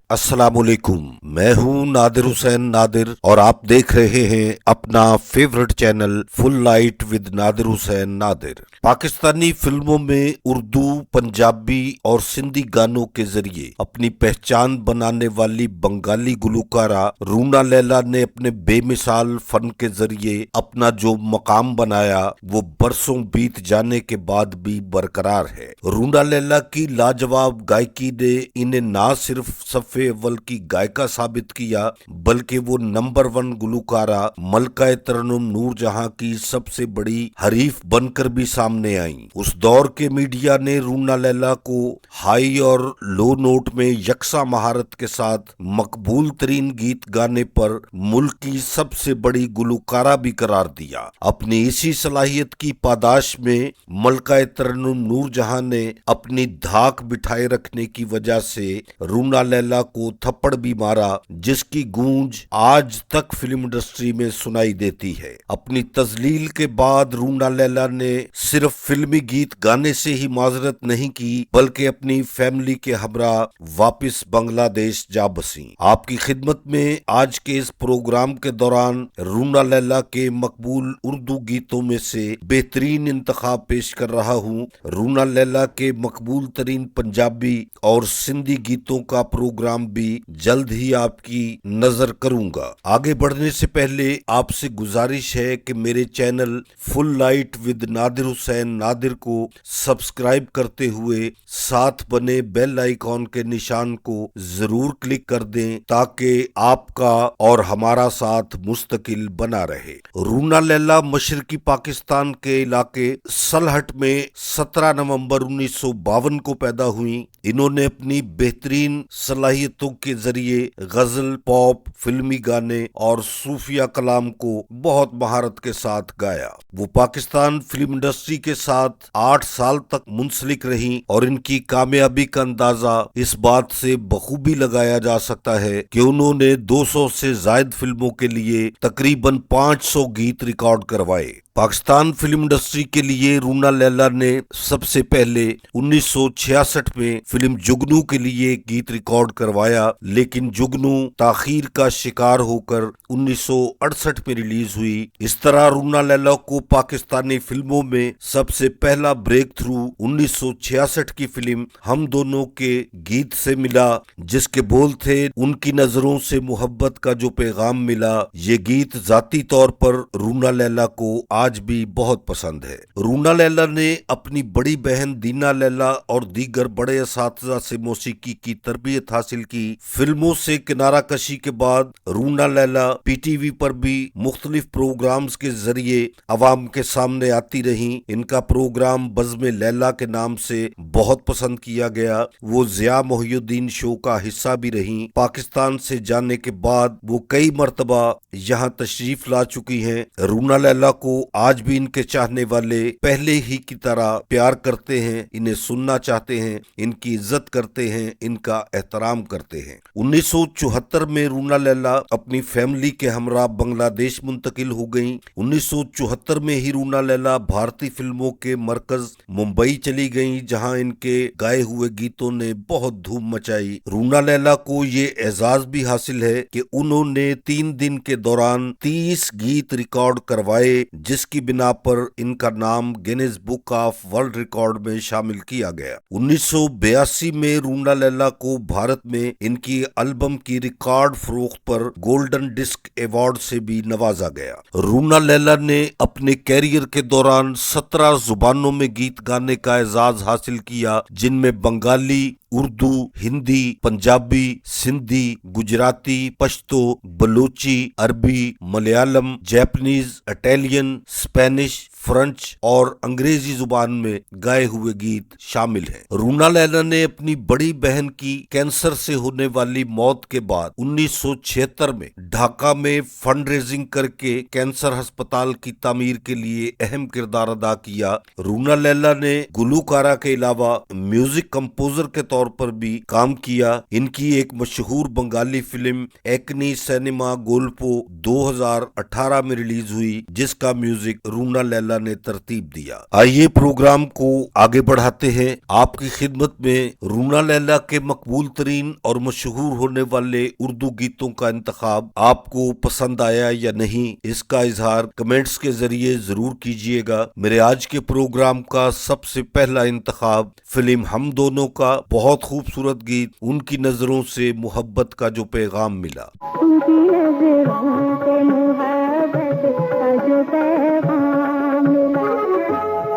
अस्सलामुअलैकुम। मैं हूं नादिर हुसैन नादिर और आप देख रहे हैं अपना favourite channel full light with Nadir Hussain Nadir. Pakistani फिल्मों में उर्दू, पंजाबी और सिंधी गानों के जरिए अपनी पहचान बनाने वाली बंगाली गुलकारा रूना लैला ने अपने बेमिसाल फन के जरिए अपना जो मकाम बनाया वो बरसों बीत जाने के बाद भी बरकरार है। रूना लैला की लाजवाब गायकी ने इन्हें ना सिर्फ सफ़े अव्वल की गायिका साबित किया बल्कि वो नंबर 1 गुलकारा मलका तरन्नुम नूरजहां की सबसे बड़ी हरीफ बनकर भी सामने आई। उस दौर के मीडिया ने रूना लैला को हाई और लो नोट में यकसा महारत के साथ मकबूल तरीन गीत गाने पर मुल्क की सबसे बड़ी गुलकारा भी करार दिया। अपनी इसी सलाहियत की पादाश में मलका तरन्नुम नूरजहां ने अपनी धाक बिठाए रखने की वजह से रूना लैला को थप्पड़ भी मारा, जिसकी गूंज आज तक फिल्म इंडस्ट्री में सुनाई देती है। अपनी तजलील के बाद रूना लैला ने सिर्फ फिल्मी गीत गाने से ही माजरत नहीं की बल्कि अपनी फैमिली के हमरा वापस बांग्लादेश जा बसी। आपकी खिदमत में आज के इस प्रोग्राम के दौरान रूना लैला के मकबूल उर्दू गीतों में से बेहतरीन इंतखाब पेश कर रहा हूँ। रूना लैला के मकबूल तरीन पंजाबी और सिंधी गीतों का प्रोग्राम भी जल्द ही आपकी नजर करूंगा। आगे बढ़ने से पहले आपसे गुजारिश है कि मेरे channel full light with Nadir Hussain Nadir को सब्सक्राइब करते हुए साथ बने बेल आइकॉन के निशान को जरूर क्लिक कर दें ताकि आपका और हमारा साथ मुस्तकिल बना रहे। रूना लैला मशरकी पाकिस्तान के इलाके सलहट में 17 नवंबर 1952 को पैदा हुई। इन्होंने अपनी बेहतरीन सलाहियतों के जरिए गजल, पॉप, फिल्मी गाने और सूफिया कलाम को बहुत महारत के साथ गाया। वो पाकिस्तान फिल्म इंडस्ट्री के साथ 8 साल तक मुंसलिक रहीं और इनकी कामयाबी का अंदाजा इस बात से बखूबी लगाया जा सकता है कि उन्होंने 200 से ज्यादा फिल्मों के लिए तकरीबन 500 गीत रिकॉर्ड करवाए। पाकिस्तान फिल्म इंडस्ट्री के लिए रूना लैला ने सबसे पहले 1966 में फिल्म जुगनू के लिए गीत रिकॉर्ड करवाया, लेकिन जुगनू ताखीर का शिकार होकर 1968 में रिलीज हुई। इस तरह रूना लैला को पाकिस्तानी फिल्मों में सबसे पहला ब्रेक थ्रू 1966 की फिल्म हम दोनों के गीत से मिला, जिसके बोल थे उनकी नजरों से मोहब्बत का जो पैगाम मिला। ये गीत जाती तौर पर रूना लैला को आज भी बहुत पसंद है। रूना लैला ने अपनी बड़ी बहन दीना लैला और दीगर बड़े असातिज़ा से मौसीकी की तरबियत हासिल की। फिल्मों से किनारा कशी के बाद रूना लैला पीटीवी पर भी मुख्तलिफ प्रोग्राम्स के जरिए अवाम के सामने आती रहीं। इनका प्रोग्राम बज़्म लैला के नाम से बहुत पसंद किया गया। वो ज़िया मोहिउद्दीन शो का हिस्सा भी रहीं। पाकिस्तान से जाने के बाद वो कई मरतबा यहाँ तशरीफ ला चुकी हैं। रूना लैला को आज भी इनके चाहने वाले पहले ही की तरह प्यार करते हैं, इन्हें सुनना चाहते हैं, इनकी इज्जत करते हैं, इनका एहतराम करते हैं। 1974 में रूना लैला अपनी फैमिली के हमरा बांग्लादेश मुंतकिल हो गईं। 1974 में ही रूना लैला भारतीय फिल्मों के मरकज मुंबई चली गईं, जहां इनके गाए हुए गीतों ने बहुत धूम मचाई। रूना लैला को ये एजाज भी हासिल है कि उन्होंने 3 दिन के दौरान 30 गीत रिकॉर्ड करवाए, जिसकी बिना पर इनका नाम Guinness book of world record में शामिल किया गया। 1982 में रूना लैला को भारत में इनकी एल्बम की रिकॉर्ड फरोख्त पर गोल्डन डिस्क अवार्ड से भी नवाजा गया। रूना लैला ने अपने कैरियर के दौरान 17 जुबानों में गीत गाने का एजाज हासिल किया, जिनमें बंगाली, उर्दू, हिंदी, पंजाबी, सिंधी, गुजराती, पश्तो, बलोची, अरबी, Malayalam, Japanese, Italian, Spanish, French और अंग्रेजी जुबान में गाए हुए गीत शामिल हैं। रूना लैला ने अपनी बड़ी बहन की कैंसर से होने वाली मौत के बाद 1976 में ढाका में फंड रेजिंग करके कैंसर अस्पताल की तामीर के लिए अहम किरदार अदा किया। रूना लैला ने गुलकारा के अलावा म्यूजिक कंपोजर के तौर पर भी काम किया। इनकी एक मशहूर बंगाली फिल्म एकनी सिनेमा गोल्पो 2018 में रिलीज हुई, जिसका म्यूजिक रूना लैला लैला ने तरतीब दिया। आइए प्रोग्राम को आगे बढ़ाते हैं। आपकी खिदमत में रूना लैला के मकबूल तरीन और मशहूर होने वाले उर्दू गीतों का इंतखाब। आपको पसंद आया या नहीं, इसका इजहार कमेंट्स के जरिए जरूर कीजिएगा। मेरे आज के प्रोग्राम का सबसे पहला इंतखाब फिल्म हम दोनों का बहुत खूबसूरत गीत उनकी नजरों से मोहब्बत का जो पैगाम मिला। उनकी नजरों से मोहब्बत का जो पैगाम मिला,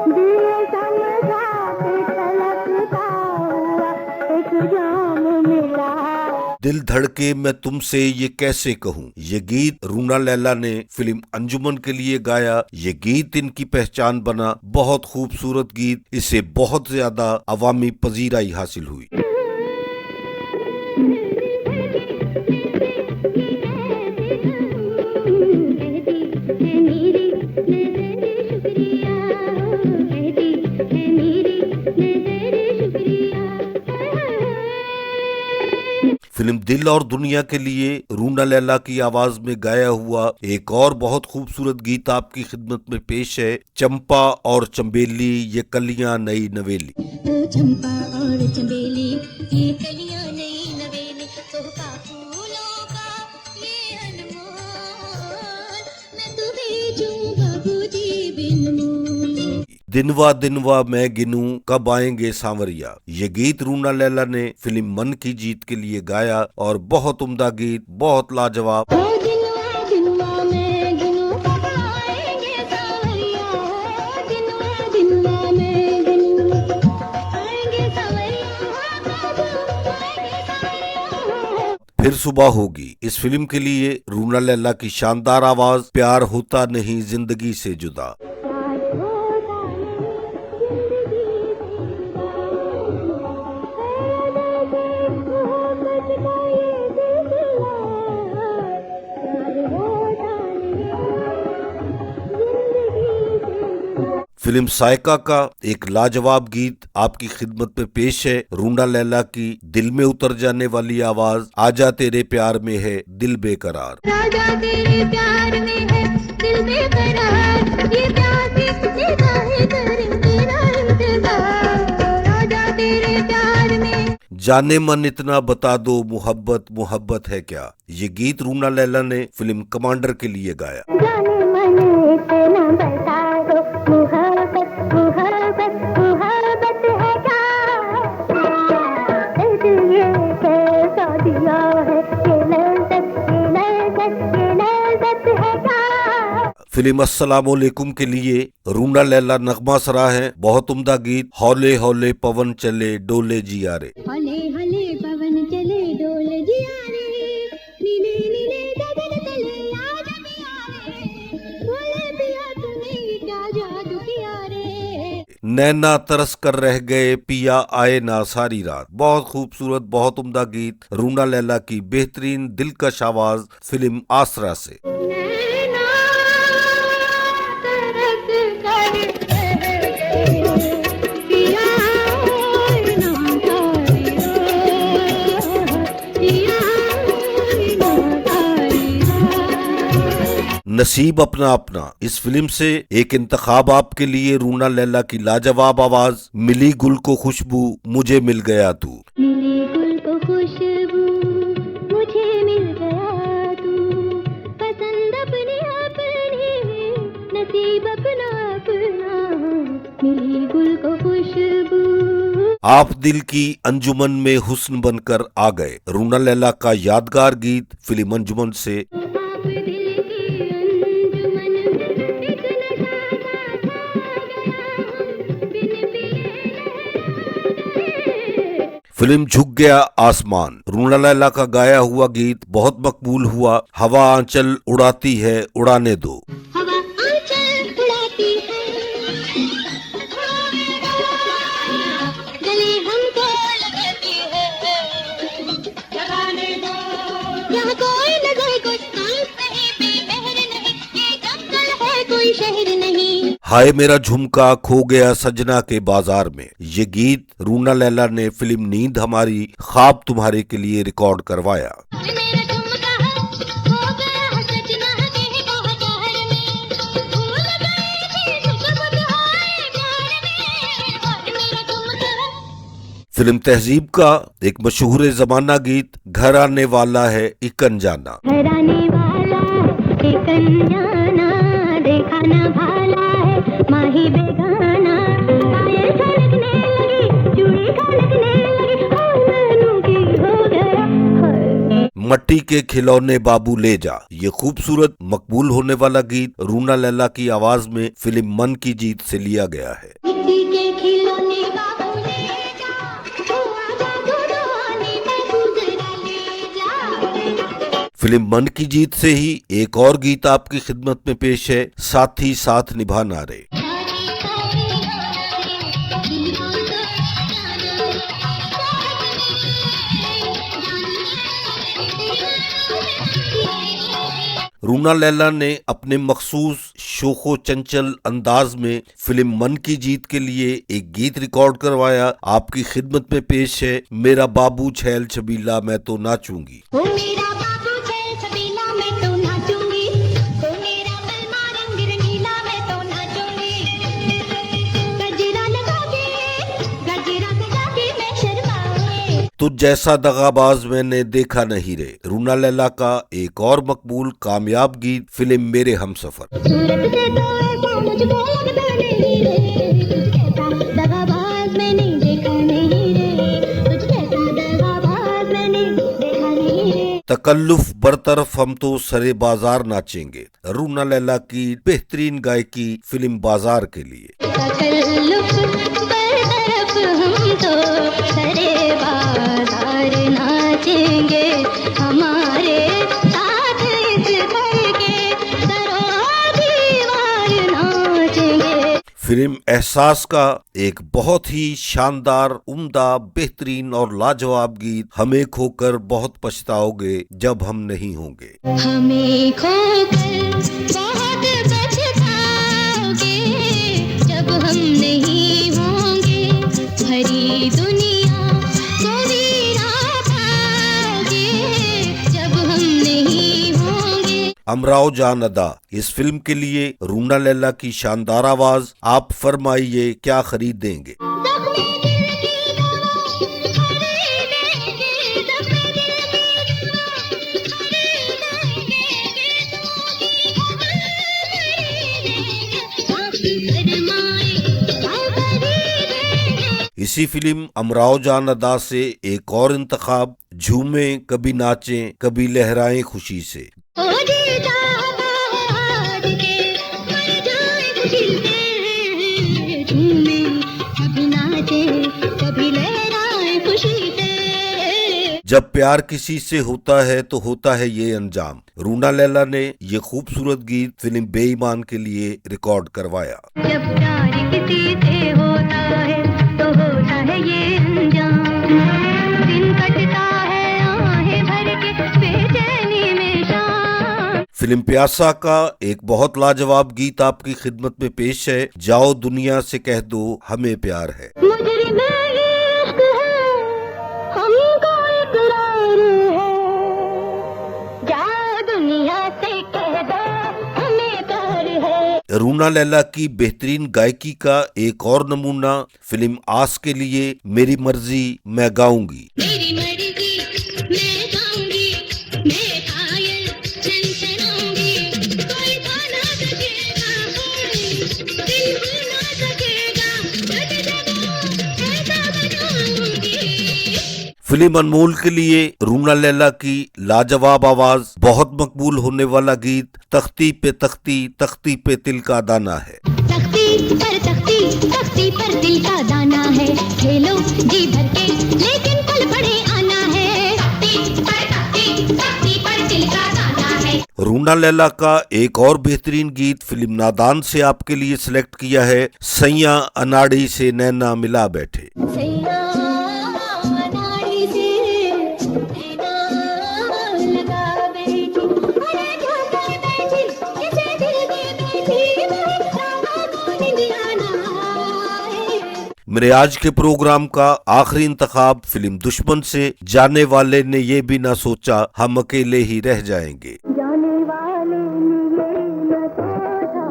दिल समझा के तलकता हुआ एक जाम मिला। दिल धड़के मैं तुमसे ये कैसे कहूँ, ये गीत रूना लैला ने फिल्म अंजुमन के लिए गाया। ये गीत इनकी पहचान बना। बहुत खूबसूरत गीत, इसे बहुत ज्यादा अवामी पजीराई हासिल हुई। फिल्म दिल और दुनिया के लिए रूना लैला की आवाज में गाया हुआ एक और बहुत खूबसूरत गीत आपकी खिदमत में पेश है। चंपा और चंबेली ये कलियां नई नवेली। चंपा और चंबेली ये कलियां नई नवेली, तोहफा फूलों का ये अनमोल, मैं तो भेजूं बाबूजी बिन मोल। दिनवा मैं गिनूं कब आएंगे सांवरिया, ये गीत रूना लैला ने फिल्म मन की जीत के लिए गाया और बहुत उम्दा गीत, बहुत लाजवाब। दिनवा मैं गिनूं कब आएंगे सांवरिया, दिनवा मैं गिनूं आएंगे सांवरिया, कब आएंगे सांवरिया। फिर सुबह होगी, इस फिल्म के लिए रूना लैला की शानदार आवाज। प्यार होता नहीं जिंदगी से जुदा। फिल्म साइका का एक लाजवाब गीत आपकी खिदमत में पेश है। रूना लैला की दिल में उतर जाने वाली आवाज। आजा तेरे प्यार में है दिल बेकरार। राजा तेरे प्यार में है दिल बेकरार, ये प्यासी निगाहें करें तेरा इंतजार। राजा तेरे प्यार में जाने मन इतना बता दो मोहब्बत मोहब्बत है क्या, ये गीत रूना लैला ने फिल्म कमांडर के लिए गाया। जाने मन इतना बता दो मोहब्बत मोहब्बत मोहब्बत है क्या, ये कैसा दिया है ये लज़्ज़त है क्या। फिल्म अस्सलामुअलैकुम के लिए रूना लैला नगमा सरा है। बहुत उम्दा गीत। हौले हौले पवन चले डोले जिया रे। हले हले पवन चले डोले जिया रे, नीले नीले गगन तले आज पिया रे, बोले पिया तूने क्या जादू किया रे। नैना तरस कर रह गए पिया आए ना सारी रात। बहुत खूबसूरत, बहुत उम्दा गीत। रूना लैला की बेहतरीन दिलकश आवाज फिल्म आसरा से। नैना तरस कर रह गए, पिया आए ना सारी रात, पिया आए ना सारी रात। नसीब अपना अपना, इस फिल्म से एक इंतखाब आपके लिए। रूना लैला की लाजवाब आवाज। मिली गुल को खुशबू मुझे मिल गया तू। मिली गुल को खुशबू मुझे मिल गया तू, पसंद अपनी अपनी नसीब अपना अपना, मिली गुल को खुशबू। आप दिल की अंजुमन में हुस्न बनकर आ गए। रूना लैला का यादगार गीत फिल्म अंजुमन से। आप दिल की अंजुमन एक नशा छा गया, बिन पिए लहरा गए। फिल्म झुक गया आसमान, रूना लैला का गाया हुआ गीत बहुत मकबूल हुआ। हवा आंचल उड़ाती है उड़ाने दो। हवा आंचल उड़ाती है, गले हमको लगाती है, लगाने दो। यहाँ कोई नजर कुछ सांस नहीं, बेमहर नहीं, ये जंगल है कोई शहर नहीं। हाय मेरा झुमका खो गया सजना के बाजार में, ये गीत रूना लैला ने फिल्म नींद हमारी ख्वाब तुम्हारे के लिए रिकॉर्ड करवाया। मेरा झुमका हो गया सजना के बाजार में, भूल गई थी फिल्म तहजीब का एक मशहूर जमाना गीत घर आने वाला है एक अनजाना। घर आने वाला है एक अनजाना, देखा ना भाला है माही बेगाना, पायल खड़कने लगी चूड़ी खड़कने लगी, नैनों की हो गया हाय। मट्टी के खिलौने बाबू ले जा, ये खूबसूरत मकबूल होने वाला गीत रूना लैला की आवाज में फिल्म मन की जीत से लिया गया है। मिट्टी के खिलौने बाबू ले जा, ओ आजा दूधो आने बाबू जरा ले जा। फिल्म मन की जीत से ही एक और गीत आपकी खिदमत में पेश है, साथी साथ निभाना रे। रूना लैला ने अपने मखसूस शोखो चंचल अंदाज में फिल्म मन की जीत के लिए एक गीत रिकॉर्ड करवाया। आपकी खिदमत में पेश है मेरा बाबू छैल छबीला मैं तो नाचूंगी। ओ मेरा बाबू छैल छबीला मैं तो नाचूंगी, ओ मेरा बलमा रंग रंगीला मैं तो नाचूंगी, गजरा लगा के मैं शर्माऊंगी। तुझ जैसा दगाबाज मैंने देखा नहीं रे, रूना लैला का एक और मकबूल कामयाब गीत फिल्म मेरे हमसफर। सूरत से तो ऐसा मुझको लगता नहीं रे, तुझ जैसा दगाबाज मैंने देखा नहीं रे, तुझ जैसा दगाबाज मैंने देखा नहीं रे। तकल्लुफ बरतरफ हम तो सरे बाजार नाचेंगे, रूना लैला की बेहतरीन गायकी फिल्म बाजार के लिए। तकल्लुफ बरतरफ हम तो सरे बाजार नाचेंगे, हमारे साथ इस घर के सरों दीवार नाचेंगे। फिल्म एहसास का एक बहुत ही शानदार उम्दा बेहतरीन और लाजवाब गीत हमें खोकर बहुत पछताओगे जब हम नहीं होंगे। हमें खोकर बहुत पछताओगे जब हम नहीं होंगे, भरी दुनिया को वीरान पाओगे जब हम नहीं होंगे। अमराओ जान अदा, इस फिल्म के लिए रूना लैला की शानदार आवाज। आप फरमाइए क्या खरीदेंगे। जख्मी दिल की दवा खरीदेंगे, जख्मी दिल की दवा खरीदेंगे, दूधी खरीदेंगे, फरमाए क्या खरीदेंगे। इसी फिल्म अमराओ जान अदा से एक और इंतखाब, झूमे कभी नाचें कभी लहराएं खुशी से। ओ जी चाहता है हार के मर जाए खुशी से, झूमे कभी नाचे कभी लहराए खुशी से। जब प्यार किसी से होता है तो होता है ये अंजाम। रूना लैला ने ये खूबसूरत गीत फिल्म बेईमान के लिए रिकॉर्ड करवाया। जब प्यार किसी से होता है तो होता है ये अंजाम, दिन कटता है आहें भर के बेचैनी में शाम। फिल्म प्यासा का एक बहुत लाजवाब गीत आपकी खिदमत में पेश है, जाओ दुनिया से कह दो हमें प्यार है। मुजरिम ये इश्क है हमको इकरार है, जाओ दुनिया से कह दो हमें प्यार है। रूना लैला की बेहतरीन गायकी का एक और नमूना फिल्म आस के लिए मेरी मर्जी मैं गाऊंगी। मेरी मर्जी मैं गाऊंगी, मैं पायल छनछनाऊंगी, कोई गा ना सकेगा, दिल भी ना सकेगा, जग जगह ऐसा बनाऊंगी। फिल्म अनमोल के लिए रूना लैला की लाजवाब आवाज, बहुत मकबूल होने वाला गीत तख्ती पे तख्ती, तख्ती पे तिल का दाना है। तख्ती पर दिल का दाना है, खेलो जी भर के लेकिन पल पड़े आना है। तख्ती पर दिल का दाना है। रूना लैला का एक और बेहतरीन गीत फिल्म नादान से आपके लिए सिलेक्ट किया है, सैया अनाड़ी से नैना मिला बैठे। सैया अनाड़ी से नैना लगा बैठी, अरे झूमर बैठी, किसे दिल दे बैठी, मोहित रामा को निंदियाना है। मेरे आज के प्रोग्राम का आखिरी इंतखाब फिल्म दुश्मन से, जाने वाले ने ये भी ना सोचा हम अकेले ही रह जाएंगे। जाने वाले ने ये न सोचा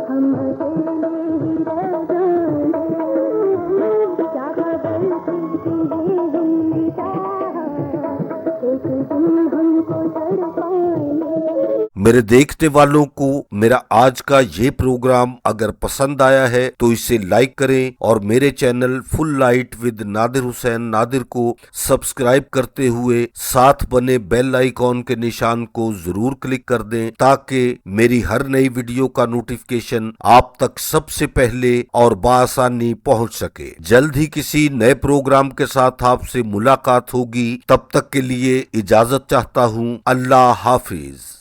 हम अकेले ही रह जाएंगे, क्या खबर थी हमको तड़पाए। मेरे देखने वालों को मेरा आज का ये प्रोग्राम अगर पसंद आया है तो इसे लाइक करें और मेरे channel full light with Nadir Hussain Nadir को सब्सक्राइब करते हुए साथ बने बेल आइकॉन के निशान को जरूर क्लिक कर दें ताकि मेरी हर नई वीडियो का नोटिफिकेशन आप तक सबसे पहले और बआसानी पहुंच सके। जल्द ही किसी नए प्रोग्राम के साथ आपसे मुलाकात होगी, तब तक के लिए इजाजत चाहता हूं। अल्लाह हाफिज।